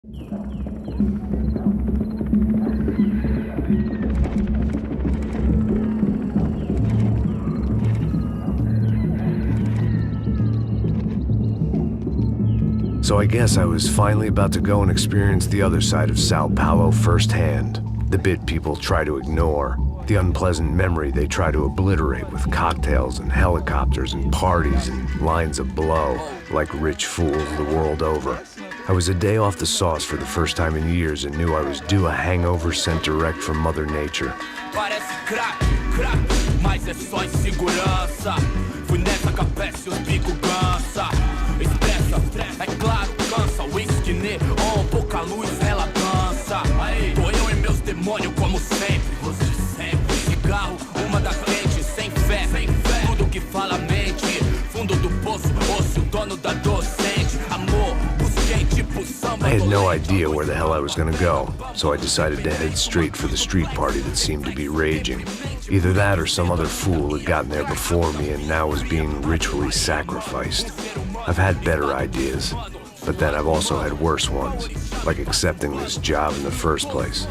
So I guess I was finally about to go and experience the other side of Sao Paulo firsthand. The bit people try to ignore. The unpleasant memory they try to obliterate with cocktails and helicopters and parties and lines of blow, like rich fools the world over. I was a day off the sauce for the first time in years and knew I was due a hangover sent direct from Mother Nature. É claro, cansa, whisky, neon, pouca luz, ela dança. Aí, tô eu e meus demônios como sempre, você de sempre. Cigarro, uma da frente, sem fé, tudo que fala mente. Fundo do poço, osso, dono da docente. Amor, busquei tipo samba. I had no idea where the hell I was gonna go, so I decided to head straight for the street party that seemed to be raging. Either that or some other fool had gotten there before me and now was being ritually sacrificed. I've had better ideas, but then I've also had worse ones, like accepting this job in the first place.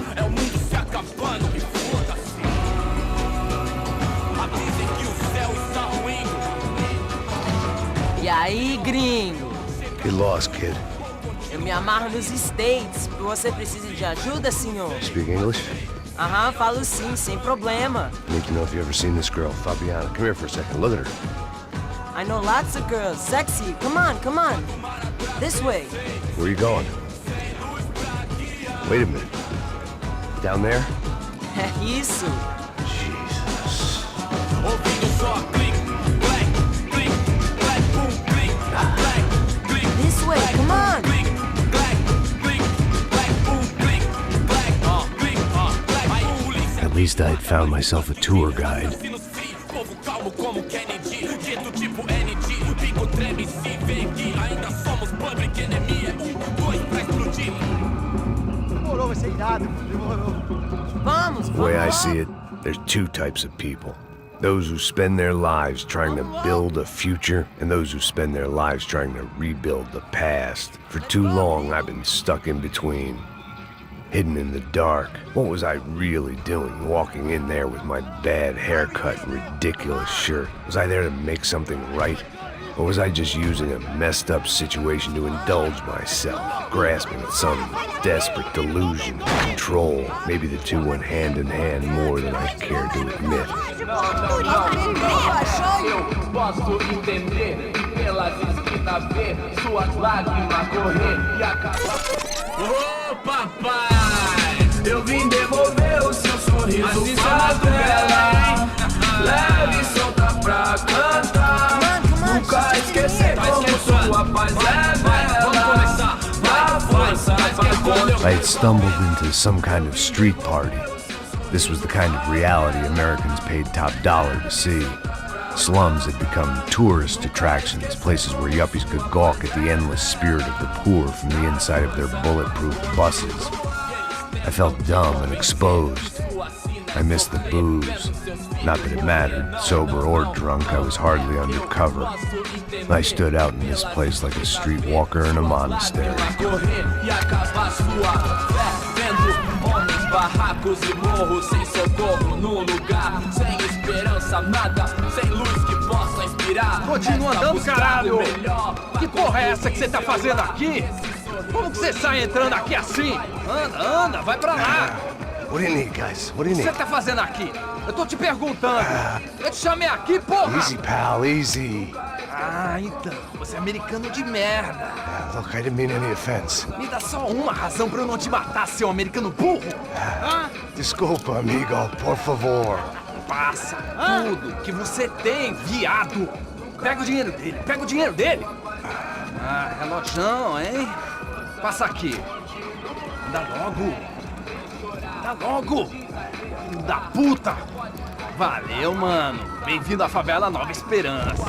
E aí, gringo? Get lost, kid. Eu me amarro nos States. Você precisa de ajuda, senhor? Speak English? Aham, falo sim, sem problema. Need to know if you've ever seen this girl, Fabiana. Come here for a second. Look at her. I know lots of girls. Sexy. Come on, come on. This way. Where are you going? Wait a minute. Down there? É isso. Jesus. This way, come on. At least I had found myself a tour guide. The way I see it, there's two types of people. Those who spend their lives trying to build a future, and those who spend their lives trying to rebuild the past. For too long, I've been stuck in between, hidden in the dark. What was I really doing, walking in there with my bad haircut and ridiculous shirt? Was I there to make something right? Or was I just using a messed up situation to indulge myself, grasping at some desperate delusion of control? Maybe the two went hand in hand more than I care to admit. Eu posso entender pelas esquinas ver suas lágrimas correr e acabar. Ô papai, eu vim devolver o seu sorriso pra tela. Leve e solta pra cantar. Nunca esquecer como sua paz é bela. Dá força pra I had stumbled into some kind of street party. This was the kind of reality Americans paid top dollar to see. Slums had become tourist attractions, places where yuppies could gawk at the endless spirit of the poor from the inside of their bulletproof buses. I felt dumb and exposed. I missed the booze. Not that it mattered. Sober or drunk, I was hardly undercover. I stood out in this place like a streetwalker in a monastery. Barracos e morros sem socorro no lugar, sem esperança, nada, sem luz que possa inspirar. Continua andando, caralho! Que porra é essa que você tá fazendo aqui? Como que você sai entrando aqui assim? Anda, vai pra lá! What do you need, guys? What do O you que need? você tá fazendo aqui? Eu tô te perguntando. Eu te chamei aqui, porra! Easy, pal, easy. Ah, então, você é americano de merda. Look, I didn't mean any offense. Me dá só uma razão pra eu não te matar, seu americano burro. Desculpa, amigo, por favor. Passa tudo que você tem, viado. Pega o dinheiro dele, Ah, relojão, hein? Passa aqui. Dá logo. Filho da puta. Valeu, mano. Bem-vindo à favela Nova Esperança.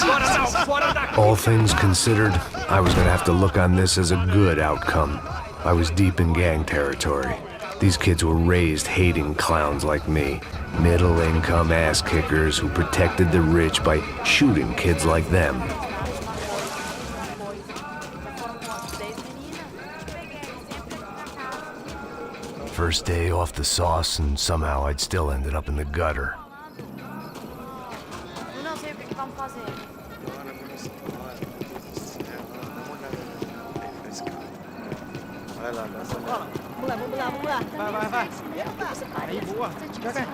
Agora não, fora daqui. All things considered, I was gonna have to look on this as a good outcome. I was deep in gang territory. These kids were raised hating clowns like me. Middle-income ass-kickers who protected the rich by shooting kids like them. First day off the sauce, and somehow I'd still ended up in the gutter. Eu não sei o que vamos fazer. Vai lá, Vamos lá. vai. Aí, boa. Joga aí.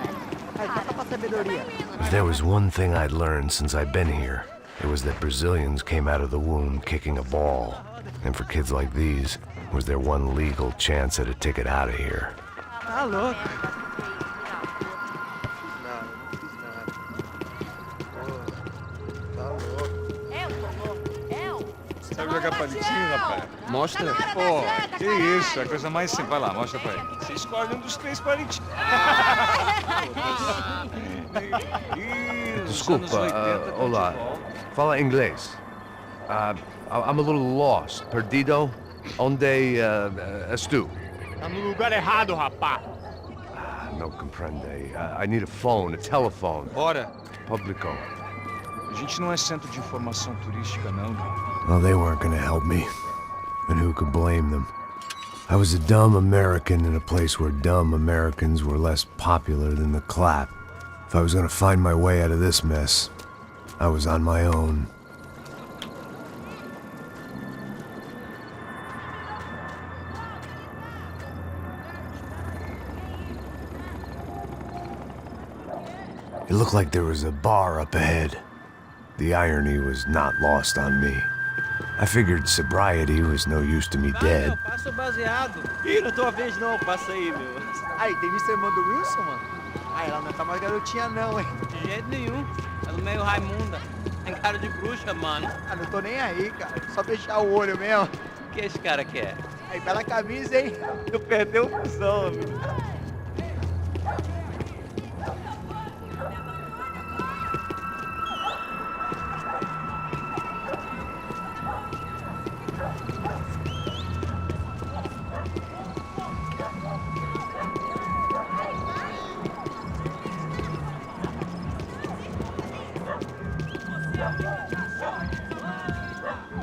Aí, toca pra sabedoria. If there was one thing I'd learned since I'd been here, it was that Brazilians came out of the womb kicking a ball. And for kids like these, was their one legal chance at a ticket out of here. Tá louco. Sabe jogar palitinho, rapaz? Mostra. Pô, que isso, é a coisa mais simples. Vai lá, mostra pra ele. Você escolhe um dos 3 palitinhos. Desculpa, olá. Fala inglês. I'm a little lost. Perdido? Onde estou? Tá no lugar errado, rapá. No comprende. I need a phone, a telephone. Bora. Publico. A gente não é centro de informação turística, não. Well, they weren't gonna help me. And who could blame them? I was a dumb American in a place where dumb Americans were less popular than the clap. If I was gonna find my way out of this mess, I was on my own. It looked like there was a bar up ahead. The irony was not lost on me. I figured sobriety was no use to me dead. Meu, passa o baseado. Ih, não tô a vez não, passa aí, meu. Aí, tem visto a irmã do Wilson, mano? Ah, ela não tá mais garotinha não, hein? De jeito nenhum. Ela é meio Raimunda. Tem cara de bruxa, mano. Ah, não tô nem aí, cara. Só fechar o olho mesmo. O que esse cara quer? Aí, bela camisa, hein? Tu perdeu o fusão, amigo.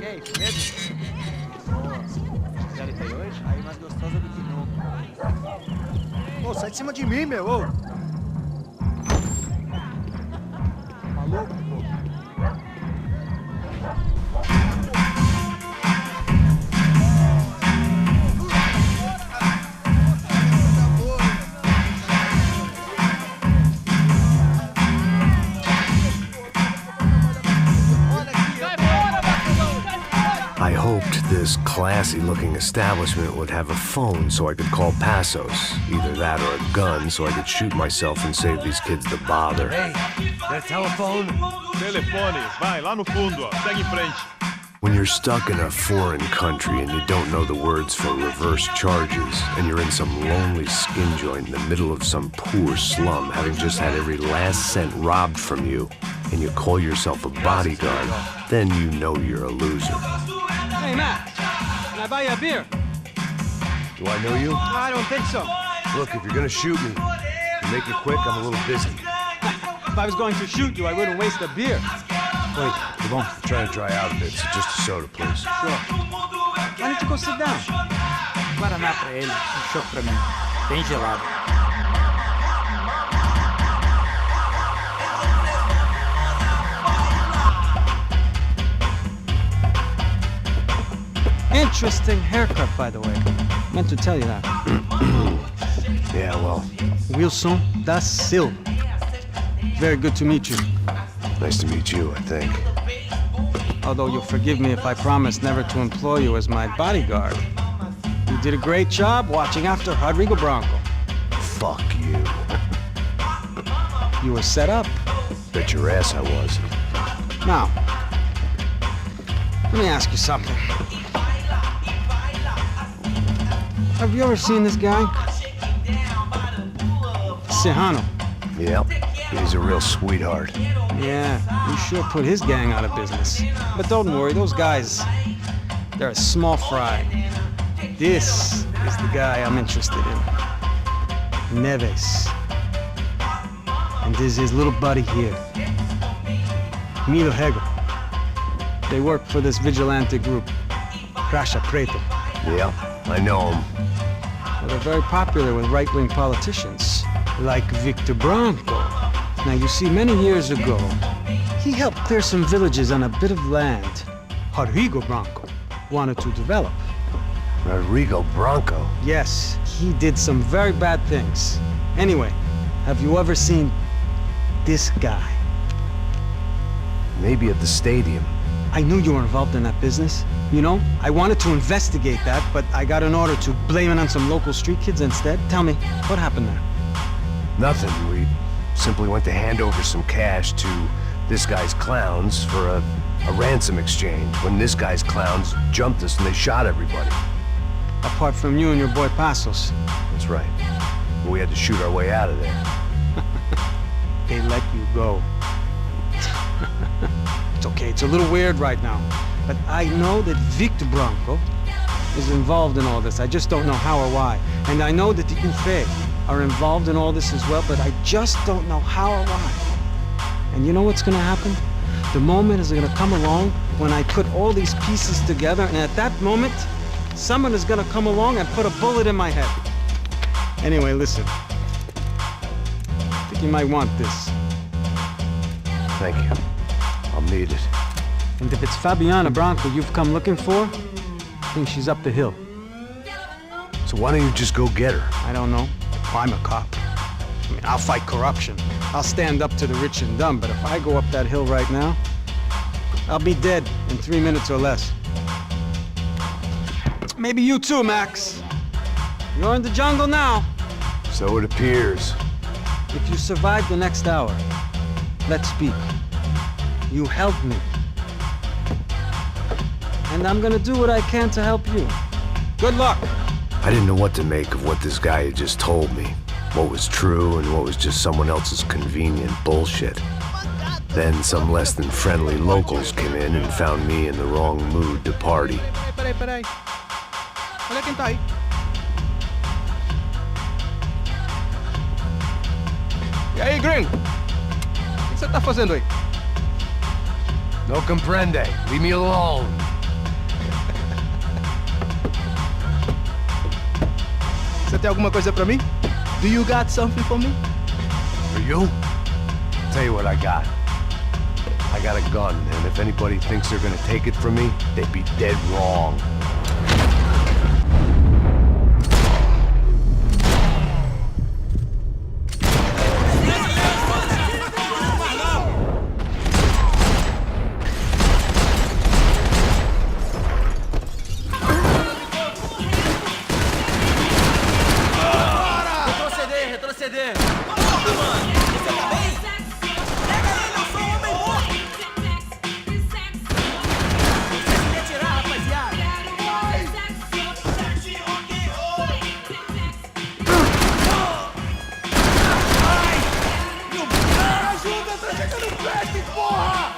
E aí, medo? Nossa, 08? Aí mais gostosa do que nunca. Ô, sai de cima de mim, meu, ô! Maluco, pô? I hoped this classy-looking establishment would have a phone so I could call Passos. Either that or a gun so I could shoot myself and save these kids the bother. Hey, that telephone? Telefone, vai, lá no fundo, ó. Segue em frente. When you're stuck in a foreign country and you don't know the words for reverse charges, and you're in some lonely skin joint in the middle of some poor slum, having just had every last cent robbed from you, and you call yourself a bodyguard, then you know you're a loser. Hey, Matt, can I buy you a beer? Do I know you? I don't think so. Look, if you're gonna shoot me, to make it quick, I'm a little busy. If I was going to shoot you, I wouldn't waste a beer. Wait, come on. I'm trying to dry out a bit, so just a soda, please. Sure. Why don't you go sit down? Guaraná pra ele, chopp pra mim. Bem gelado. Interesting haircut, by the way. Meant to tell you that. Yeah, well, Wilson da Silva. Very good to meet you. nice to meet you, I think. Although you'll forgive me if I promise never to employ you as my bodyguard. You did a great job watching after Rodrigo Branco. Fuck you. You were set up. Bet your ass I was. Now, let me ask you something. Have you ever seen this guy? Serrano. Yep, he's a real sweetheart. Yeah, you sure put his gang out of business. But don't worry, those guys, they're a small fry. This is the guy I'm interested in. Neves. And this is his little buddy here. Milo Hegel. They work for this vigilante group, Crasha Preto. Yep, I know him. Well, they're very popular with right-wing politicians, like Victor Branco. Now, you see, many years ago, he helped clear some villages on a bit of land Rodrigo Branco wanted to develop. Rodrigo Branco? Yes, he did some very bad things. Anyway, have you ever seen this guy? Maybe at the stadium. I knew you were involved in that business. You know, I wanted to investigate that, but I got an order to blame it on some local street kids instead. Tell me, what happened there? Nothing. We simply went to hand over some cash to this guy's clowns for a ransom exchange when this guy's clowns jumped us and they shot everybody. Apart from you and your boy Passos. That's right. We had to shoot our way out of there. They let you go. It's okay, it's a little weird right now. But I know that Victor Branco is involved in all this. I just don't know how or why. And I know that the UFE are involved in all this as well, but I just don't know how or why. And you know what's gonna happen? The moment is gonna come along when I put all these pieces together, and at that moment, someone is gonna come along and put a bullet in my head. Anyway, listen. I think you might want this. Thank you. I'll need it. And if it's Fabiana Branco you've come looking for, I think she's up the hill. So why don't you just go get her? I don't know. I'm a cop. I mean, I'll fight corruption. I'll stand up to the rich and dumb, but if I go up that hill right now, I'll be dead in 3 minutes or less. Maybe you too, Max. You're in the jungle now. So it appears. If you survive the next hour, let's speak. You help me. And I'm gonna do what I can to help you. Good luck. I didn't know what to make of what this guy had just told me. What was true and what was just someone else's convenient bullshit. Then some less than friendly locals came in and found me in the wrong mood to party. Peraí. Olha quem tá aí. E aí, gringo? O que você tá fazendo aí? No comprende. Leave me alone. Você tem alguma coisa pra mim? Do you got something for me? For you? Tell you what I got. I got a gun, and if anybody thinks they're gonna take it from me, they'd be dead wrong. Retroceder! Porra, mano! Você tá bem? Pega ele, eu sou um homem morto! Você se retirar, rapaziada! Ai! Meu Deus! Ajuda, tá chegando perto, porra!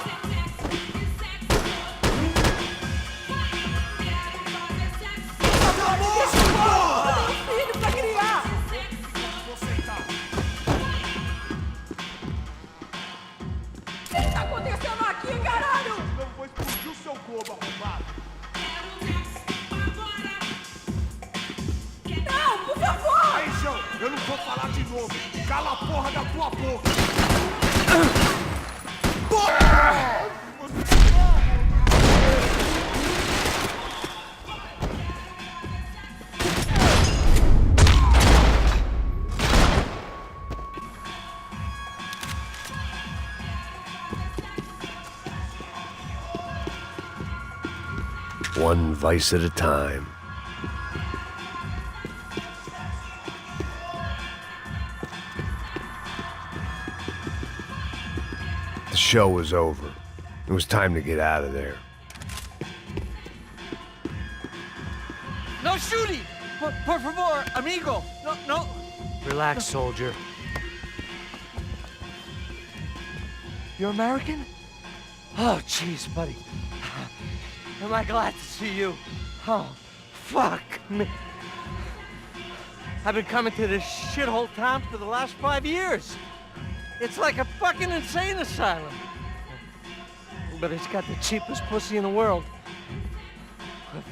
Pelo amor, porra! Eu tenho filho pra criar! O que tá acontecendo aqui, caralho? Não vou explodir o seu globo, arrombado. Não, por favor! Aí, João, eu não vou falar de novo. Cala a porra da tua boca. One vice at a time. The show was over. It was time to get out of there. No shooting! Por favor, amigo! No. Relax, soldier. You're American? Oh, jeez, buddy. Am I glad to see you? Oh, fuck me. I've been coming to this shithole town for the last 5 years. It's like a fucking insane asylum. But it's got the cheapest pussy in the world.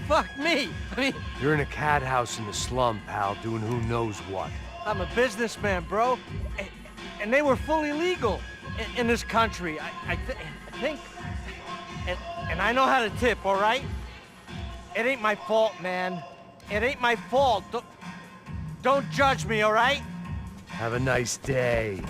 Fuck me. I mean, You're in a cat house in the slum, pal, doing who knows what. I'm a businessman, bro. And they were fully legal in this country. I think. And I know how to tip, all right? It ain't my fault, man. It ain't my fault. Don't judge me, all right? Have a nice day.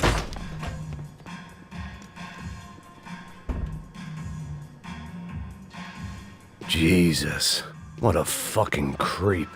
Jesus, what a fucking creep.